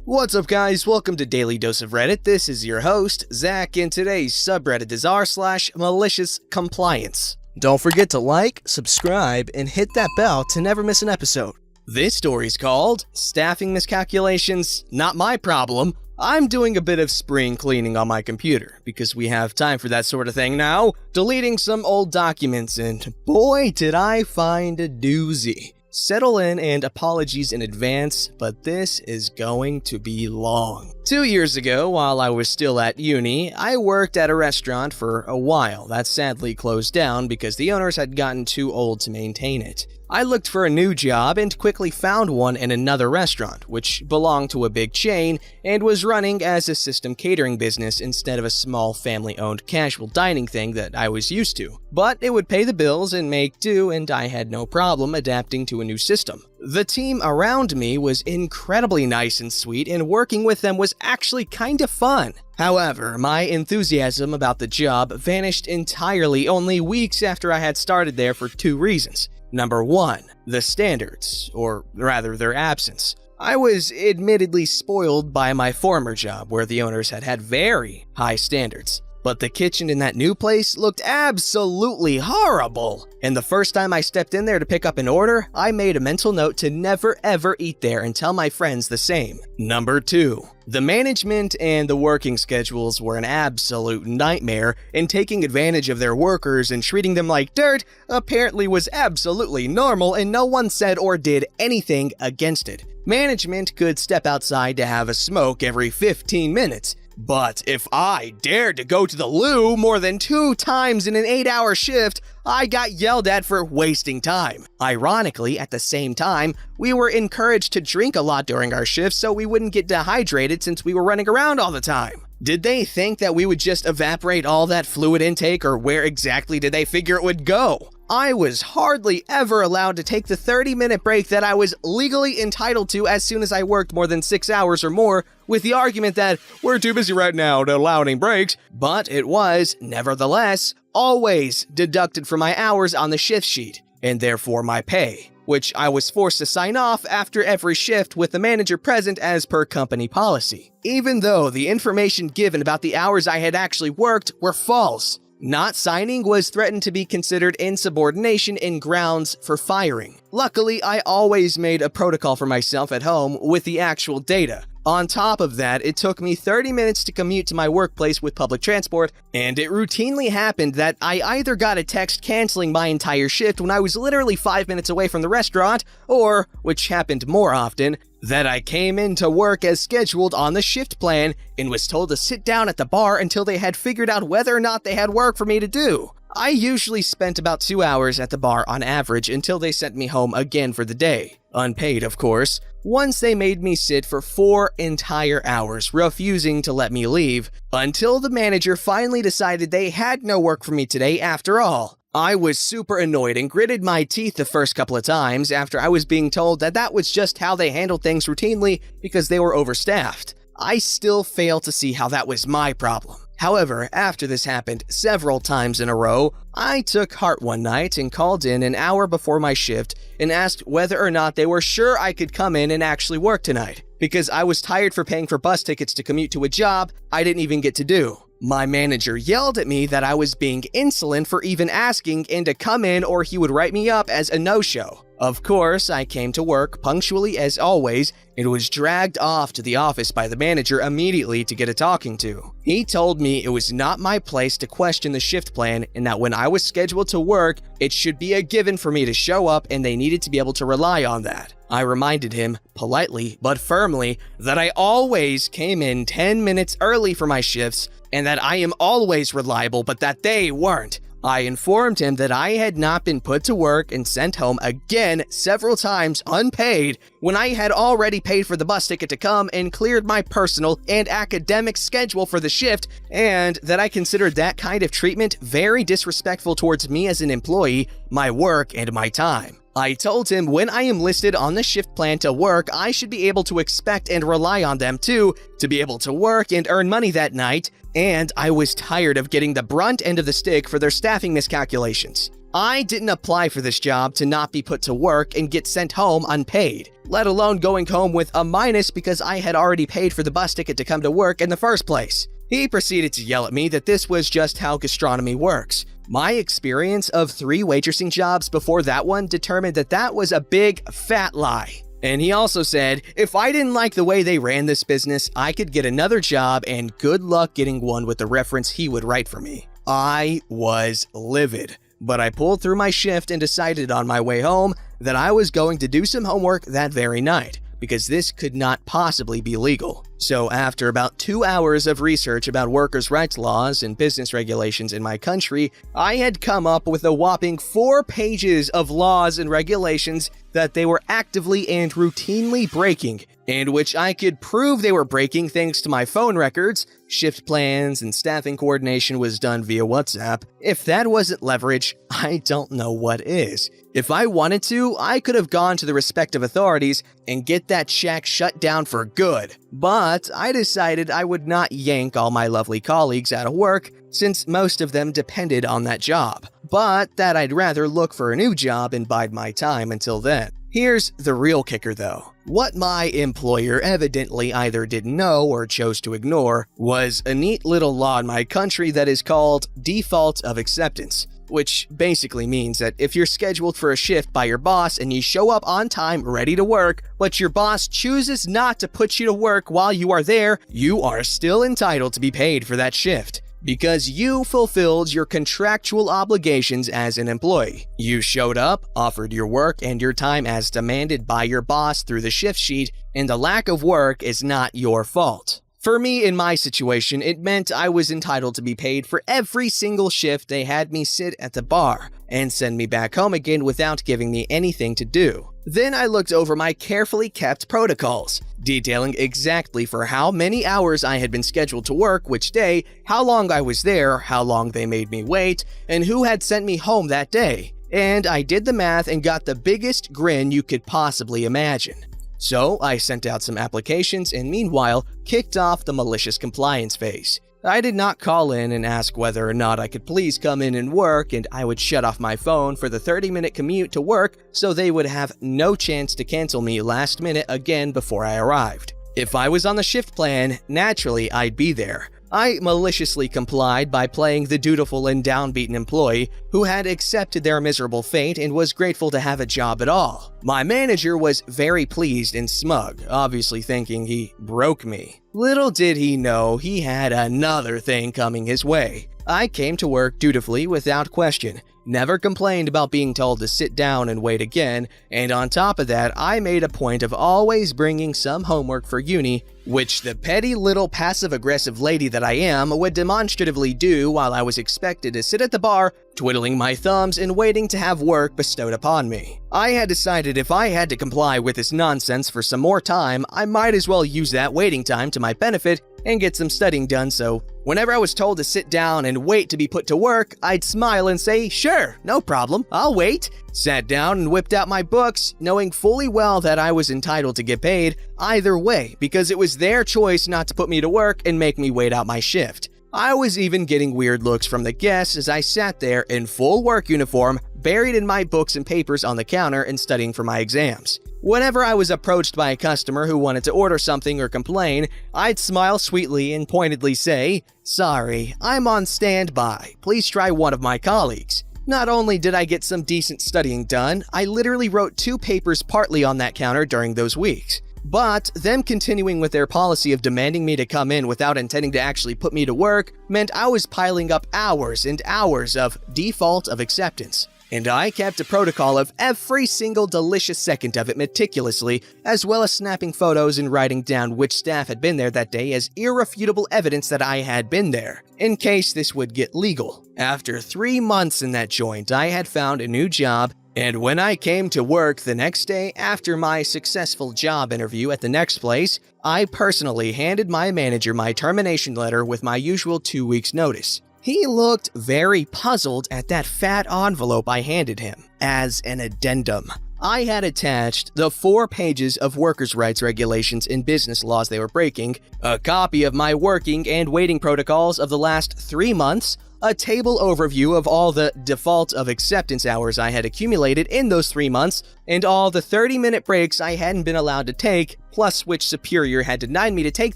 What's up guys, welcome to Daily Dose of Reddit. This is your host, Zach, and today's subreddit is r/MaliciousCompliance. Don't forget to like, subscribe, and hit that bell to never miss an episode. This story's called Staffing Miscalculations, Not My Problem. I'm doing a bit of spring cleaning on my computer, because we have time for that sort of thing now, deleting some old documents, and boy did I find a doozy. Settle in and apologies in advance, but this is going to be long. 2 years ago, while I was still at uni, I worked at a restaurant for a while that sadly closed down because the owners had gotten too old to maintain it. I looked for a new job and quickly found one in another restaurant, which belonged to a big chain and was running as a system catering business instead of a small family-owned casual dining thing that I was used to. But it would pay the bills and make do, and I had no problem adapting to a new system. The team around me was incredibly nice and sweet, and working with them was actually kind of fun. However, my enthusiasm about the job vanished entirely only weeks after I had started there for 2 reasons. Number 1, the standards, or rather their absence. I was admittedly spoiled by my former job where the owners had very high standards. But the kitchen in that new place looked absolutely horrible. And the first time I stepped in there to pick up an order, I made a mental note to never ever eat there and tell my friends the same. Number 2, the management and the working schedules were an absolute nightmare, and taking advantage of their workers and treating them like dirt apparently was absolutely normal, and no one said or did anything against it. Management could step outside to have a smoke every 15 minutes. But if I dared to go to the loo more than 2 times in an 8-hour shift, I got yelled at for wasting time. Ironically, at the same time, we were encouraged to drink a lot during our shifts so we wouldn't get dehydrated since we were running around all the time. Did they think that we would just evaporate all that fluid intake, or where exactly did they figure it would go? I was hardly ever allowed to take the 30-minute break that I was legally entitled to as soon as I worked more than 6 hours or more, with the argument that we're too busy right now to allow any breaks, but it was, nevertheless, always deducted from my hours on the shift sheet, and therefore my pay, which I was forced to sign off after every shift with the manager present as per company policy, even though the information given about the hours I had actually worked were false. Not signing was threatened to be considered insubordination and grounds for firing. Luckily, I always made a protocol for myself at home with the actual data. On top of that, it took me 30 minutes to commute to my workplace with public transport, and it routinely happened that I either got a text canceling my entire shift when I was literally 5 minutes away from the restaurant, or, which happened more often, that I came into work as scheduled on the shift plan and was told to sit down at the bar until they had figured out whether or not they had work for me to do. I usually spent about 2 hours at the bar on average until they sent me home again for the day. Unpaid, of course. Once they made me sit for 4 entire hours, refusing to let me leave, until the manager finally decided they had no work for me today after all. I was super annoyed and gritted my teeth the first couple of times after I was being told that that was just how they handled things routinely because they were overstaffed. I still fail to see how that was my problem. However, after this happened several times in a row, I took heart one night and called in an hour before my shift and asked whether or not they were sure I could come in and actually work tonight, because I was tired for paying for bus tickets to commute to a job I didn't even get to do. My manager yelled at me that I was being insolent for even asking and to come in or he would write me up as a no-show. Of course, I came to work punctually as always and was dragged off to the office by the manager immediately to get a talking to. He told me it was not my place to question the shift plan and that when I was scheduled to work, it should be a given for me to show up and they needed to be able to rely on that. I reminded him, politely but firmly, that I always came in 10 minutes early for my shifts and that I am always reliable, but that they weren't. I informed him that I had not been put to work and sent home again several times unpaid when I had already paid for the bus ticket to come and cleared my personal and academic schedule for the shift, and that I considered that kind of treatment very disrespectful towards me as an employee, my work, and my time. I told him when I am listed on the shift plan to work, I should be able to expect and rely on them too, to be able to work and earn money that night, and I was tired of getting the brunt end of the stick for their staffing miscalculations. I didn't apply for this job to not be put to work and get sent home unpaid, let alone going home with a minus because I had already paid for the bus ticket to come to work in the first place. He proceeded to yell at me that this was just how gastronomy works. My experience of 3 waitressing jobs before that one determined that that was a big, fat lie. And he also said, if I didn't like the way they ran this business, I could get another job and good luck getting one with the reference he would write for me. I was livid, but I pulled through my shift and decided on my way home that I was going to do some homework that very night, because this could not possibly be legal. So after about 2 hours of research about workers' rights laws and business regulations in my country, I had come up with a whopping 4 pages of laws and regulations that they were actively and routinely breaking, and which I could prove they were breaking thanks to my phone records. Shift plans and staffing coordination was done via WhatsApp. If that wasn't leverage, I don't know what is. If I wanted to, I could have gone to the respective authorities and get that shack shut down for good. But I decided I would not yank all my lovely colleagues out of work since most of them depended on that job, but that I'd rather look for a new job and bide my time until then. Here's the real kicker though. What my employer evidently either didn't know or chose to ignore was a neat little law in my country that is called default of acceptance, which basically means that if you're scheduled for a shift by your boss and you show up on time ready to work, but your boss chooses not to put you to work while you are there, you are still entitled to be paid for that shift, because you fulfilled your contractual obligations as an employee. You showed up, offered your work and your time as demanded by your boss through the shift sheet, and the lack of work is not your fault. For me, in my situation, it meant I was entitled to be paid for every single shift they had me sit at the bar and send me back home again without giving me anything to do. Then I looked over my carefully kept protocols, detailing exactly for how many hours I had been scheduled to work which day, how long I was there, how long they made me wait, and who had sent me home that day. And I did the math and got the biggest grin you could possibly imagine. So I sent out some applications and meanwhile kicked off the malicious compliance phase. I did not call in and ask whether or not I could please come in and work, and I would shut off my phone for the 30-minute commute to work so they would have no chance to cancel me last minute again before I arrived. If I was on the shift plan, naturally I'd be there. I maliciously complied by playing the dutiful and downbeaten employee who had accepted their miserable fate and was grateful to have a job at all. My manager was very pleased and smug, obviously thinking he broke me. Little did he know he had another thing coming his way. I came to work dutifully without question, never complained about being told to sit down and wait again, and on top of that, I made a point of always bringing some homework for uni, which the petty little passive-aggressive lady that I am would demonstratively do while I was expected to sit at the bar, twiddling my thumbs and waiting to have work bestowed upon me. I had decided if I had to comply with this nonsense for some more time, I might as well use that waiting time to my benefit and get some studying done, so whenever I was told to sit down and wait to be put to work, I'd smile and say, "Sure, no problem, I'll wait." Sat down and whipped out my books, knowing fully well that I was entitled to get paid either way because it was their choice not to put me to work and make me wait out my shift. I was even getting weird looks from the guests as I sat there in full work uniform, buried in my books and papers on the counter and studying for my exams. Whenever I was approached by a customer who wanted to order something or complain, I'd smile sweetly and pointedly say, "Sorry, I'm on standby. Please try one of my colleagues." Not only did I get some decent studying done, I literally wrote 2 papers partly on that counter during those weeks. But them continuing with their policy of demanding me to come in without intending to actually put me to work meant I was piling up hours and hours of default of acceptance. And I kept a protocol of every single delicious second of it meticulously, as well as snapping photos and writing down which staff had been there that day as irrefutable evidence that I had been there, in case this would get legal. After 3 months in that joint, I had found a new job, and when I came to work the next day after my successful job interview at the next place, I personally handed my manager my termination letter with my usual 2 weeks notice. He looked very puzzled at that fat envelope I handed him. As an addendum, I had attached the 4 pages of workers' rights regulations and business laws they were breaking, a copy of my working and waiting protocols of the last 3 months, a table overview of all the default of acceptance hours I had accumulated in those 3 months, and all the 30-minute breaks I hadn't been allowed to take, plus which superior had denied me to take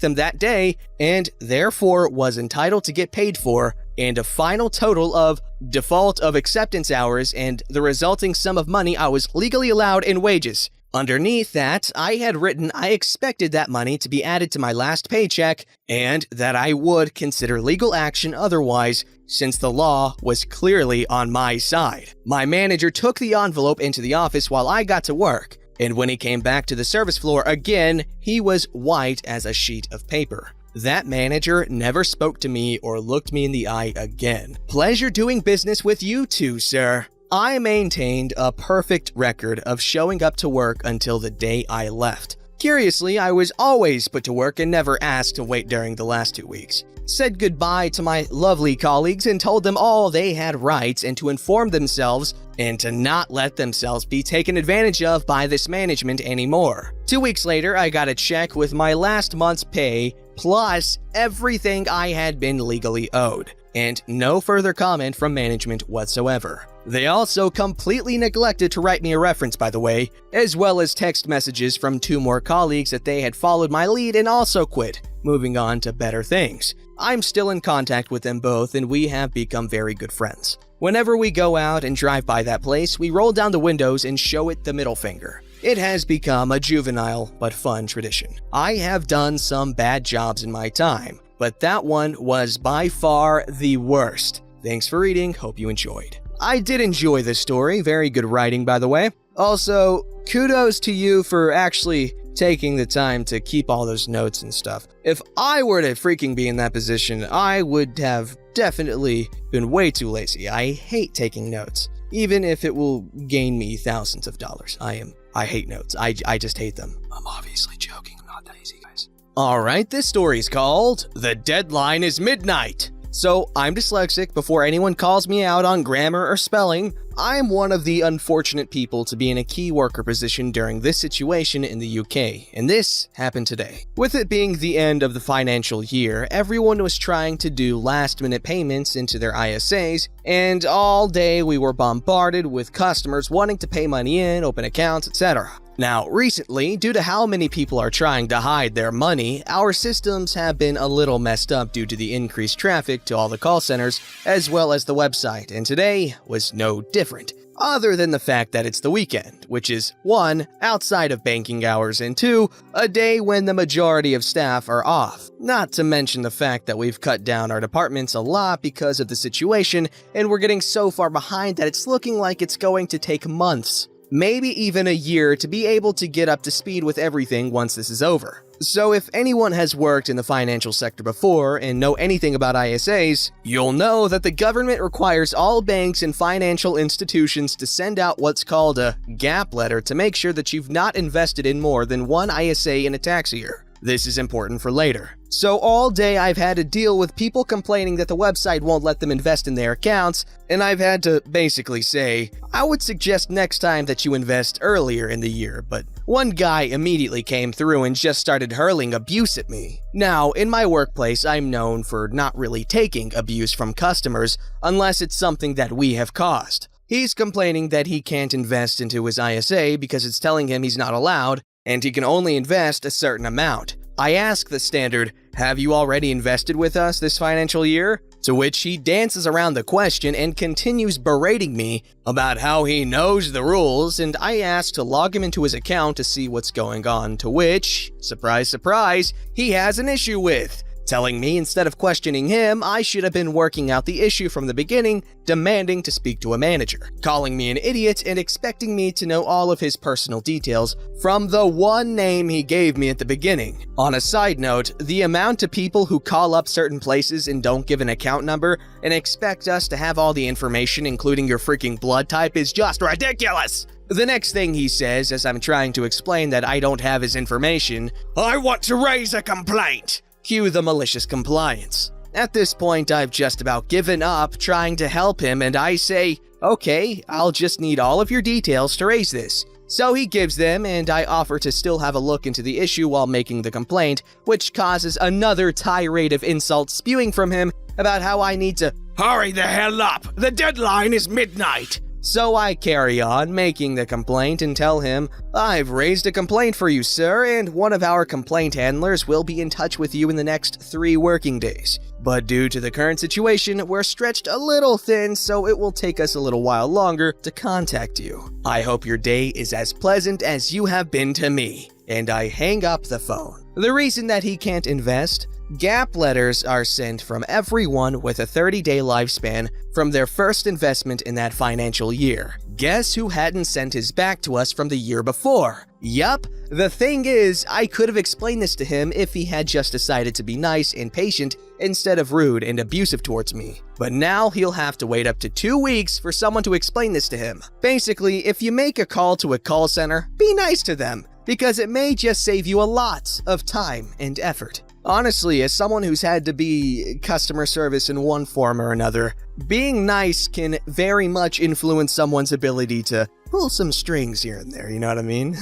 them that day, and therefore was entitled to get paid for, and a final total of default of acceptance hours and the resulting sum of money I was legally allowed in wages. Underneath that, I had written I expected that money to be added to my last paycheck and that I would consider legal action otherwise, since the law was clearly on my side. My manager took the envelope into the office while I got to work, and when he came back to the service floor again, he was white as a sheet of paper. That manager never spoke to me or looked me in the eye again. Pleasure doing business with you too, sir. I maintained a perfect record of showing up to work until the day I left. Curiously, I was always put to work and never asked to wait during the last 2 weeks. Said goodbye to my lovely colleagues and told them all they had rights and to inform themselves and to not let themselves be taken advantage of by this management anymore. 2 weeks later, I got a check with my last month's pay plus everything I had been legally owed, and no further comment from management whatsoever. They also completely neglected to write me a reference, by the way, as well as text messages from 2 more colleagues that they had followed my lead and also quit, moving on to better things. I'm still in contact with them both, and we have become very good friends. Whenever we go out and drive by that place, we roll down the windows and show it the middle finger. It has become a juvenile but fun tradition. I have done some bad jobs in my time, but that one was by far the worst. Thanks for reading, hope you enjoyed. I did enjoy this story, very good writing by the way. Also, kudos to you for actually taking the time to keep all those notes and stuff. If I were to freaking be in that position, I would have definitely been way too lazy. I hate taking notes, even if it will gain me thousands of dollars. I hate notes. I just hate them. I'm obviously joking. I'm not that easy, guys. Alright, this story's called The Deadline is Midnight. So, I'm dyslexic. Before anyone calls me out on grammar or spelling, I'm one of the unfortunate people to be in a key worker position during this situation in the UK, and this happened today. With it being the end of the financial year, everyone was trying to do last-minute payments into their ISAs, and all day we were bombarded with customers wanting to pay money in, open accounts, etc. Now, recently, due to how many people are trying to hide their money, our systems have been a little messed up due to the increased traffic to all the call centers, as well as the website, and today was no different, other than the fact that it's the weekend, which is 1, outside of banking hours, and 2, a day when the majority of staff are off. Not to mention the fact that we've cut down our departments a lot because of the situation, and we're getting so far behind that it's looking like it's going to take months, maybe even a year, to be able to get up to speed with everything once this is over. So if anyone has worked in the financial sector before and know anything about ISAs, you'll know that the government requires all banks and financial institutions to send out what's called a gap letter to make sure that you've not invested in more than one ISA in a tax year. This is important for later. So all day I've had to deal with people complaining that the website won't let them invest in their accounts, and I've had to basically say, I would suggest next time that you invest earlier in the year, but one guy immediately came through and just started hurling abuse at me. Now, in my workplace, I'm known for not really taking abuse from customers unless it's something that we have caused. He's complaining that he can't invest into his ISA because it's telling him he's not allowed, and he can only invest a certain amount. I ask the standard, have you already invested with us this financial year? To which he dances around the question and continues berating me about how he knows the rules, and I ask to log him into his account to see what's going on, to which, surprise surprise, he has an issue with, telling me instead of questioning him, I should have been working out the issue from the beginning, demanding to speak to a manager, calling me an idiot and expecting me to know all of his personal details from the one name he gave me at the beginning. On a side note, the amount of people who call up certain places and don't give an account number and expect us to have all the information, including your freaking blood type, is just ridiculous. The next thing he says, as I'm trying to explain that I don't have his information, I want to raise a complaint. Cue the malicious compliance. At this point, I've just about given up trying to help him, and I say, okay, I'll just need all of your details to raise this. So he gives them, and I offer to still have a look into the issue while making the complaint, which causes another tirade of insults spewing from him about how I need to Hurry the hell up! The deadline is midnight! So I carry on making the complaint and tell him, I've raised a complaint for you, sir, and one of our complaint handlers will be in touch with you in the next 3 working days. But due to the current situation, we're stretched a little thin, so it will take us a little while longer to contact you. I hope your day is as pleasant as you have been to me. And I hang up the phone. The reason that he can't invest? Gap letters are sent from everyone with a 30-day lifespan from their first investment in that financial year. Guess who hadn't sent his back to us from the year before? Yup, the thing is, I could have explained this to him if he had just decided to be nice and patient instead of rude and abusive towards me. But now he'll have to wait up to 2 weeks for someone to explain this to him. Basically, if you make a call to a call center, be nice to them, because it may just save you a lot of time and effort. Honestly, as someone who's had to be customer service in one form or another, being nice can very much influence someone's ability to pull some strings here and there, you know what I mean?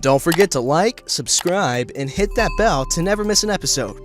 Don't forget to like, subscribe, and hit that bell to never miss an episode.